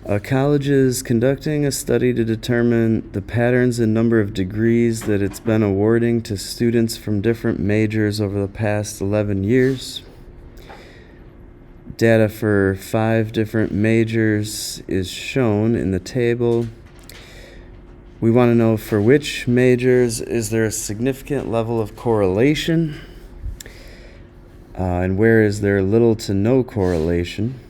A college is conducting a study to determine the patterns and number of degrees that it's been awarding to students from different majors over the past 11 years. Data for 5 different majors is shown in the table. We want to know for which majors is there a significant level of correlation, and where is there little to no correlation.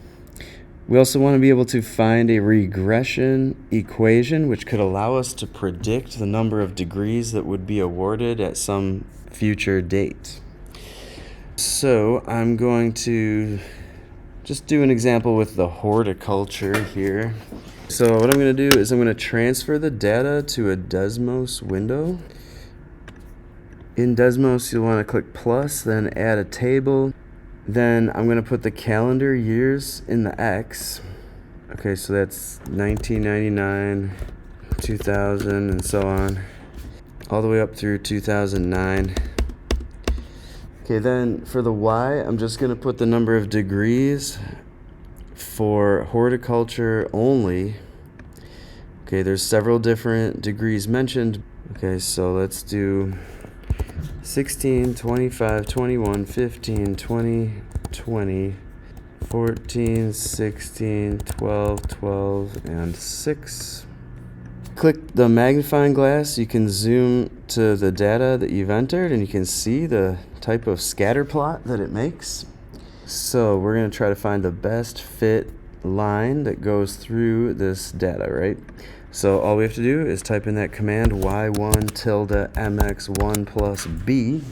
We also want to be able to find a regression equation which could allow us to predict the number of degrees that would be awarded at some future date. So I'm going to just do an example with the horticulture here. So what I'm going to do is I'm going to transfer the data to a Desmos window. In Desmos, you'll want to click plus, then add a table. Then I'm going to put the calendar years in the X. Okay, so that's 1999, 2000, and so on, all the way up through 2009. Okay, then for the Y, I'm just going to put the number of degrees for horticulture only. Okay, there's several different degrees mentioned. Okay, so let's do 16, 25, 21, 15, 20, 20, 14, 16, 12, 12, and 6. Click the magnifying glass. You can zoom to the data that you've entered, and you can see the type of scatter plot that it makes. So we're going to try to find the best fit line that goes through this data, right? So all we have to do is type in that command y1 tilde mx1 plus b,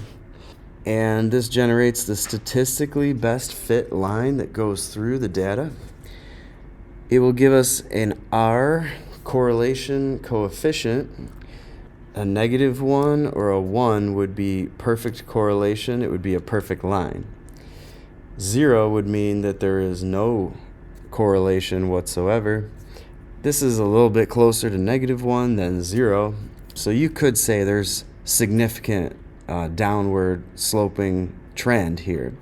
and this generates the statistically best fit line that goes through the data. It will give us an R correlation coefficient. A -1 or a 1 would be perfect correlation. It would be a perfect line. 0 would mean that there is no correlation whatsoever. This is a little bit closer to -1 than 0. So you could say there's significant downward sloping trend here.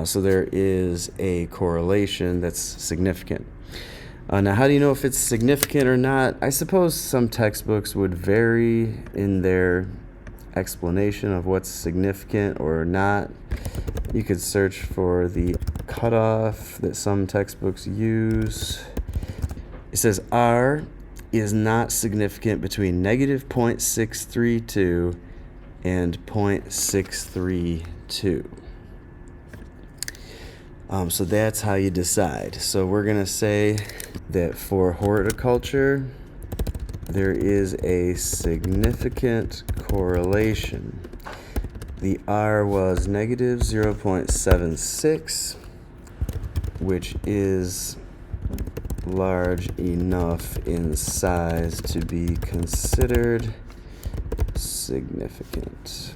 So there is a correlation that's significant. Now, how do you know if it's significant or not? I suppose some textbooks would vary in their explanation of what's significant or not. You could search for the cutoff that some textbooks use. It says R is not significant between -0.632 and 0.632. So that's how you decide. So we're going to say that for horticulture, there is a significant correlation. The R was -0.76, which is large enough in size to be considered significant.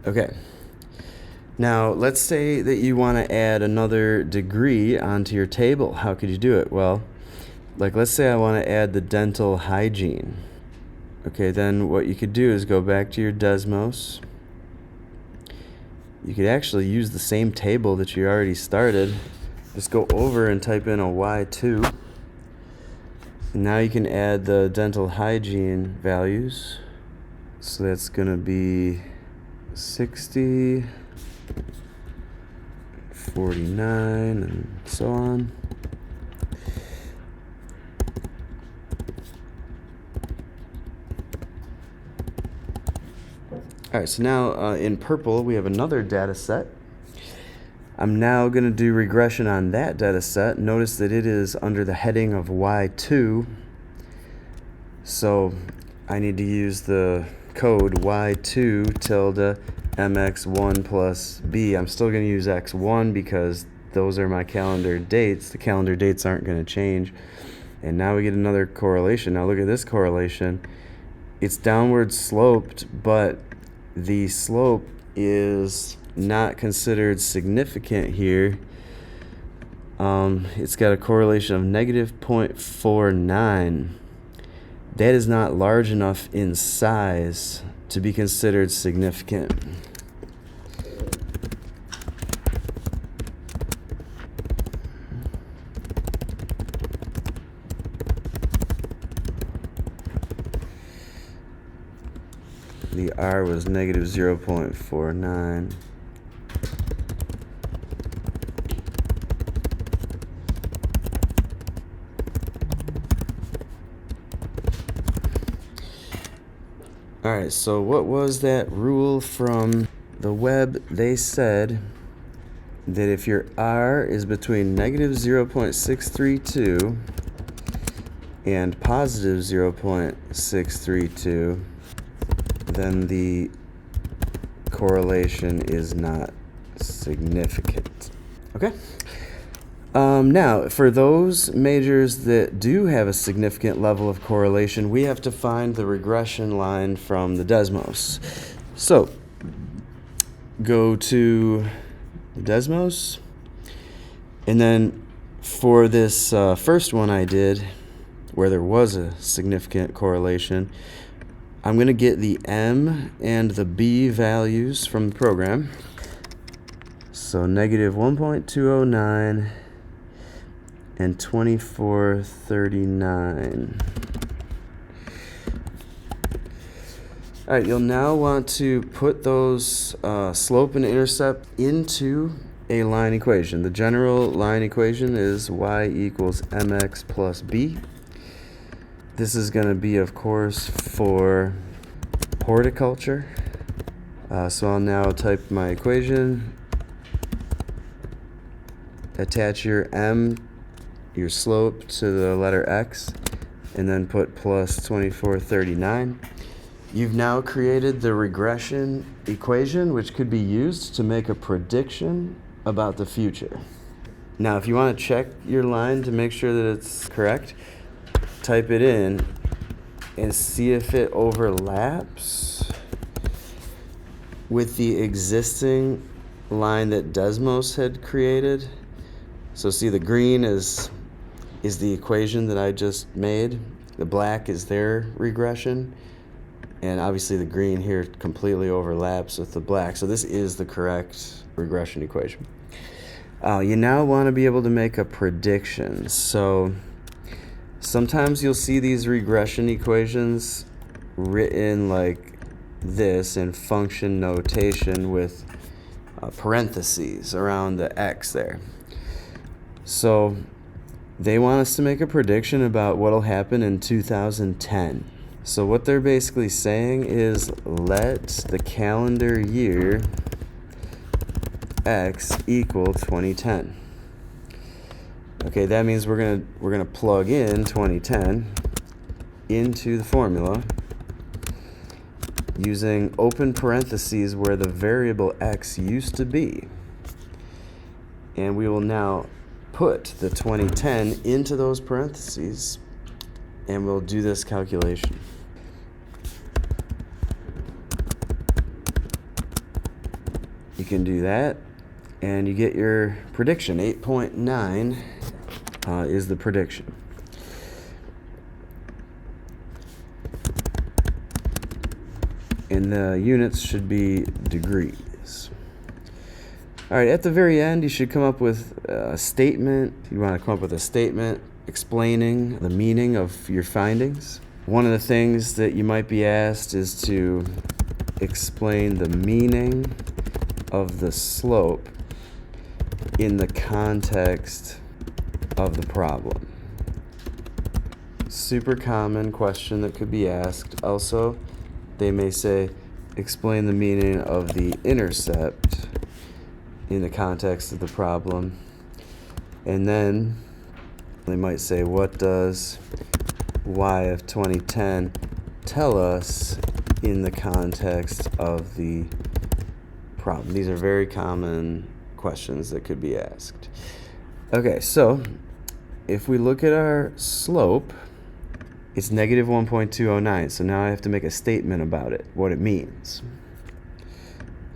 Okay. Now, let's say that you want to add another degree onto your table. How could you do it? Well, let's say I want to add the dental hygiene. Okay, then what you could do is go back to your Desmos. You could actually use the same table that you already started. Just go over and type in a Y2. And now you can add the dental hygiene values. So that's going to be 60, 49, and so on. All right, so now in purple, we have another data set. I'm now going to do regression on that data set. Notice that it is under the heading of Y2. So I need to use the code Y2 tilde mx1 plus b. I'm still going to use x1 because those are my calendar dates. The calendar dates aren't going to change. And now we get another correlation. Now look at this correlation. It's downward sloped, but the slope is not considered significant here. It's got a correlation of -0.49. That is not large enough in size to be considered significant. the R was negative 0.49. Alright, so what was that rule from the web? They said that if your R is between negative 0.632 and positive 0.632, then the correlation is not significant. Okay? Now, for those measures that do have a significant level of correlation, we have to find the regression line from the Desmos. So, go to the Desmos, and then for this first one I did, where there was a significant correlation, I'm going to get the M and the B values from the program. So negative 1.209 and 2439. All right, you'll now want to put those slope and intercept into a line equation. The general line equation is y equals mx plus b. This is going to be, of course, for horticulture. So I'll now type my equation, attach your m, your slope, to the letter x, and then put plus 2439. You've now created the regression equation, which could be used to make a prediction about the future. Now, if you want to check your line to make sure that it's correct, type it in and see if it overlaps with the existing line that Desmos had created. So see, the green is the equation that I just made. The black is their regression. And obviously the green here completely overlaps with the black. So this is the correct regression equation. You now want to be able to make a prediction. So sometimes you'll see these regression equations written like this in function notation with parentheses around the x there. So they want us to make a prediction about what will happen in 2010. So what they're basically saying is, let the calendar year x equal 2010. Okay, that means we're gonna plug in 2010 into the formula using open parentheses where the variable x used to be. And we will now put the 2010 into those parentheses, and we'll do this calculation. You can do that, and you get your prediction. 8.9 is the prediction. And the units should be degrees. All right, at the very end, you should come up with a statement. You want to come up with a statement explaining the meaning of your findings. One of the things that you might be asked is to explain the meaning of the slope in the context of the problem. Super common question that could be asked. Also, they may say, explain the meaning of the intercept in the context of the problem. And then they might say, what does y of 2010 tell us in the context of the problem? These are very common questions that could be asked. Okay, so if we look at our slope, it's negative 1.209. So now I have to make a statement about it, what it means.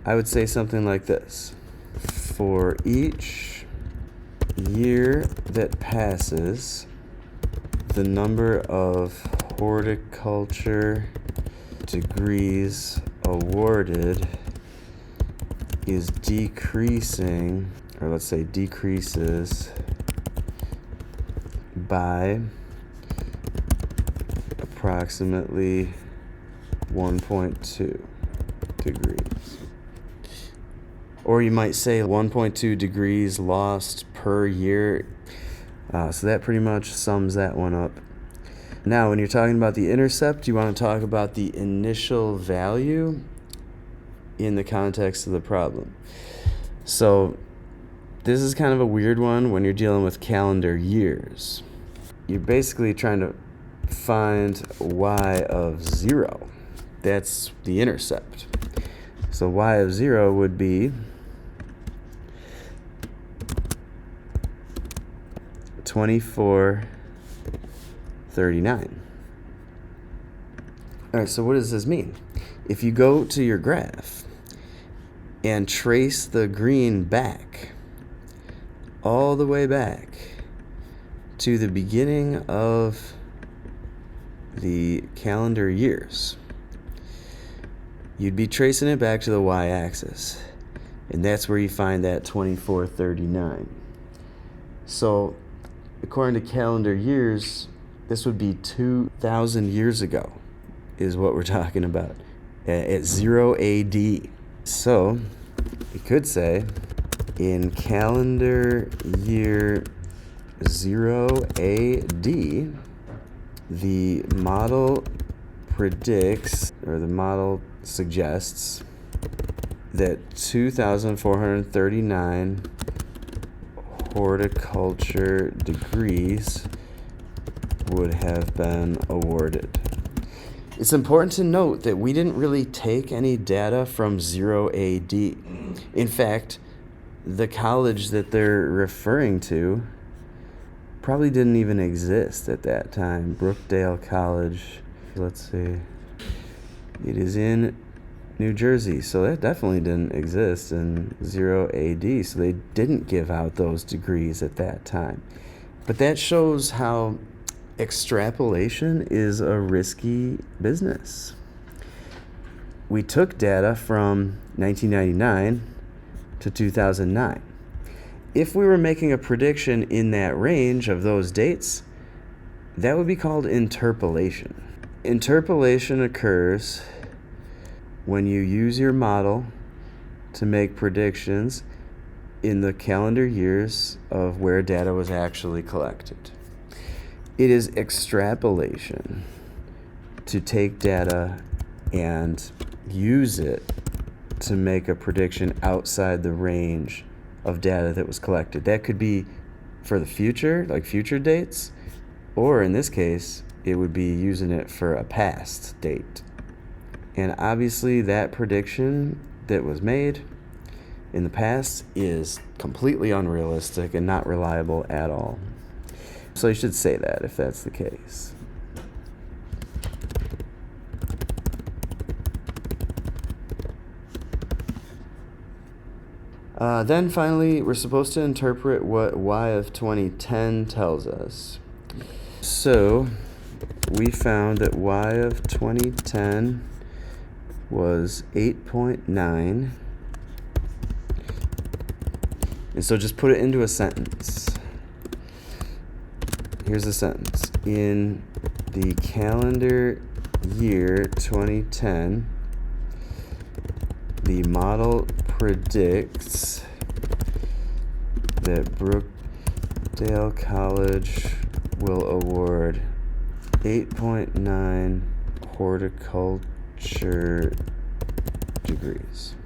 I would say something like this. For each year that passes, the number of horticulture degrees awarded is decreasing, or let's say decreases by approximately 1.2. degrees. Or you might say 1.2 degrees lost per year. So that pretty much sums that one up. Now, when you're talking about the intercept, you want to talk about the initial value in the context of the problem. So this is kind of a weird one when you're dealing with calendar years. You're basically trying to find y of 0. That's the intercept. So y of 0 would be 2439. All right, so what does this mean? If you go to your graph and trace the green back, all the way back to the beginning of the calendar years, you'd be tracing it back to the y-axis, and that's where you find that 2439. So according to calendar years, this would be 2,000 years ago is what we're talking about at 0 AD. So you could say in calendar year 0 AD, the model predicts, or the model suggests, that 2,439 horticulture degrees would have been awarded. It's important to note that we didn't really take any data from 0 AD. In fact, the college that they're referring to probably didn't even exist at that time. Brookdale College, let's see, it is in New Jersey, so that definitely didn't exist in 0 AD, so they didn't give out those degrees at that time. But that shows how extrapolation is a risky business. We took data from 1999 to 2009. If we were making a prediction in that range of those dates, that would be called interpolation. Interpolation occurs when you use your model to make predictions in the calendar years of where data was actually collected. It is extrapolation to take data and use it to make a prediction outside the range of data that was collected. That could be for the future, like future dates, or in this case, it would be using it for a past date. And obviously that prediction that was made in the past is completely unrealistic and not reliable at all. So you should say that if that's the case. Then finally, we're supposed to interpret what y of 2010 tells us. So we found that y of 2010 was 8.9. And so just put it into a sentence. Here's a sentence. In the calendar year 2010, the model predicts that Brookdale College will award 8.9 horticulture degrees.